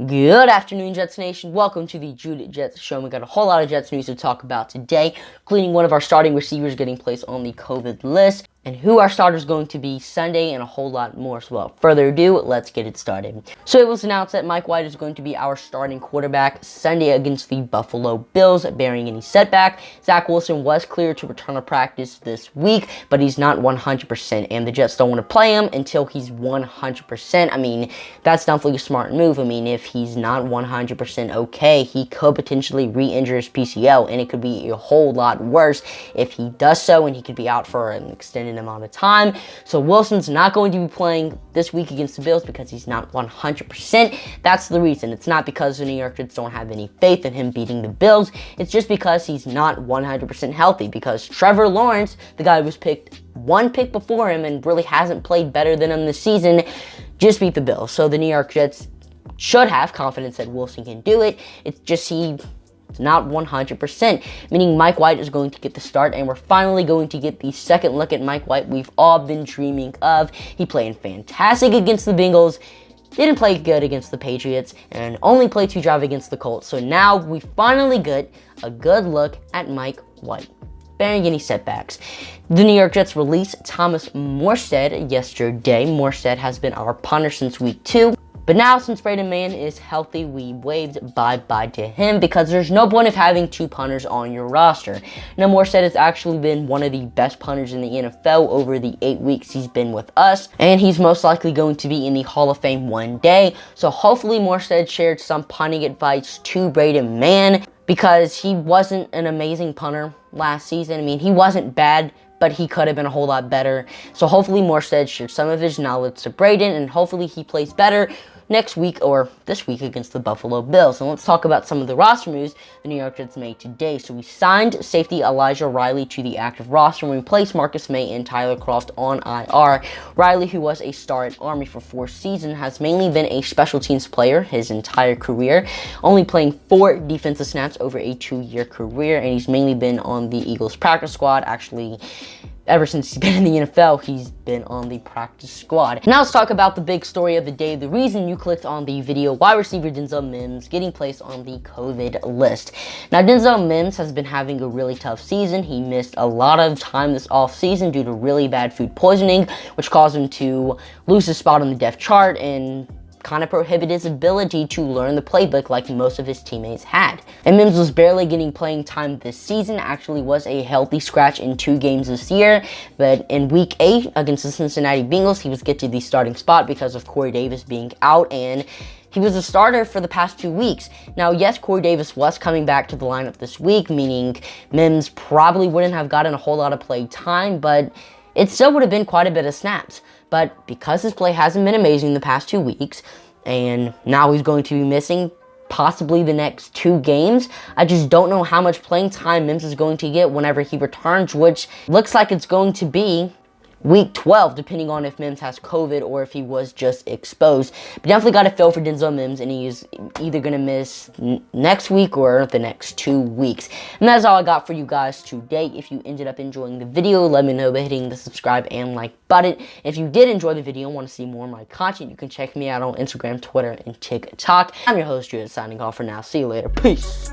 Good afternoon, Jets Nation. Welcome to the Jude Jets Show. We got a whole lot of Jets news to talk about today, including one of our starting receivers getting placed on the COVID list, and who our starter is going to be Sunday, and a whole lot more. So without further ado, let's get it started. So it was announced that Mike White is going to be our starting quarterback Sunday against the Buffalo Bills, barring any setback. Zach Wilson was cleared to return to practice this week, but he's not 100%, and the Jets don't want to play him until he's 100%. I mean, that's definitely a smart move. I mean, if he's not 100% okay, he could potentially re-injure his PCL, and it could be a whole lot worse if he does so, and he could be out for an extended amount of time. So Wilson's not going to be playing this week against the Bills because he's not 100%. That's the reason. It's not because the New York Jets don't have any faith in him beating the Bills. It's just because he's not 100% healthy, because Trevor Lawrence, the guy who was picked one pick before him and really hasn't played better than him this season, just beat the Bills. So the New York Jets should have confidence that Wilson can do it. It's just he's not 100%, meaning Mike White is going to get the start, and we're finally going to get the second look at Mike White we've all been dreaming of. He played fantastic against the Bengals, didn't play good against the Patriots, and only played 2 drives against the Colts. So now we finally get a good look at Mike White, barring any setbacks. The New York Jets released Thomas Morstead yesterday. Morstead has been our punter since week 2. But now, since Braden Mann is healthy, we waved bye-bye to him because there's no point of having 2 punters on your roster. Now, Morstead has actually been one of the best punters in the NFL over the 8 weeks he's been with us, and he's most likely going to be in the Hall of Fame one day. So hopefully Morstead shared some punting advice to Braden Mann, because he wasn't an amazing punter last season. I mean, he wasn't bad, but he could have been a whole lot better. So hopefully Morstead shared some of his knowledge to Braden, and hopefully he plays better next week or this week against the Buffalo Bills. And let's talk about some of the roster moves the New York Jets made today. So we signed safety Elijah Reilly to the active roster, and we replaced Marcus May and Tyler Croft on IR. Reilly, who was a star at Army for 4 seasons, has mainly been a special teams player his entire career, only playing 4 defensive snaps over a 2-year career, and he's mainly been on the Eagles practice squad. Actually, ever since he's been in the NFL, he's been on the practice squad. Now let's talk about the big story of the day, the reason you clicked on the video: wide receiver Denzel Mims getting placed on the COVID list. Now, Denzel Mims has been having a really tough season. He missed a lot of time this offseason due to really bad food poisoning, which caused him to lose his spot on the depth chart and kind of prohibit his ability to learn the playbook like most of his teammates had. And Mims was barely getting playing time this season, actually was a healthy scratch in 2 games this year, but in week 8 against the Cincinnati Bengals, he was get to the starting spot because of Corey Davis being out, and he was a starter for the past 2 weeks. Now, yes, Corey Davis was coming back to the lineup this week, meaning Mims probably wouldn't have gotten a whole lot of play time, but it still would have been quite a bit of snaps. But because his play hasn't been amazing the past 2 weeks, and now he's going to be missing possibly the next 2 games, I just don't know how much playing time Mims is going to get whenever he returns, which looks like it's going to be week 12, depending on if Mims has COVID or if he was just exposed. But definitely got to feel for Denzel Mims, and he's either going to miss next week or the next 2 weeks. And that's all I got for you guys today. If you ended up enjoying the video, let me know by hitting the subscribe and like button. If you did enjoy the video and want to see more of my content, you can check me out on Instagram, Twitter, and TikTok. I'm your host, Jude, signing off for now. See you later. Peace.